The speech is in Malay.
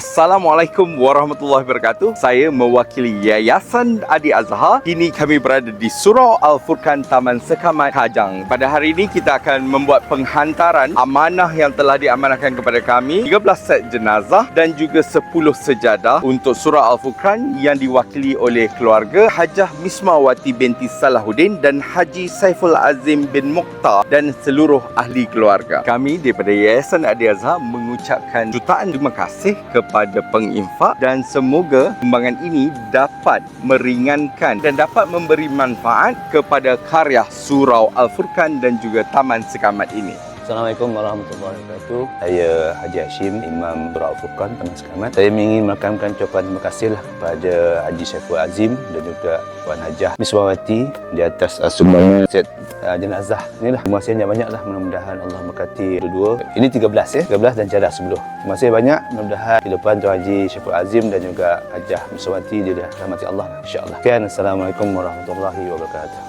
Assalamualaikum warahmatullahi wabarakatuh. Saya mewakili Yayasan Adi Azhar. Kini kami berada di Surau Al-Furqan, Taman Sekamat, Kajang. Pada hari ini kita akan membuat penghantaran amanah yang telah diamanahkan kepada kami, 13 set jenazah dan juga 10 sejadah untuk Surau Al-Furqan yang diwakili oleh keluarga Hajah Mismawati binti Salahuddin dan Haji Saiful Azim bin Mukhtar dan seluruh ahli keluarga. Kami daripada Yayasan Adi Azhar mengucapkan jutaan terima kasih kepada penginfak dan semoga sumbangan ini dapat meringankan dan dapat memberi manfaat kepada karya Surau Al-Furqan dan juga Taman Sekamat ini. Assalamualaikum warahmatullahi wabarakatuh. Saya Haji Hashim, Imam Surau Al-Furqan, Taman Sekamat. Saya ingin merakamkan ucapan terima kasih kepada Haji Saiful Azim dan juga Puan Hajah Mismawati di atas sumbangan set jenazah inilah. Terima kasih banyak-banyaklah, mudah-mudahan Allah memberkati dua-dua. Ini 13 dan jadah 10. Terima kasih banyak, mudah-mudahan di depan Tuan Haji Saiful Azim dan juga Hajah Mismawati dirahmati Allah, insya-Allah. Sekian, Assalamualaikum warahmatullahi wabarakatuh.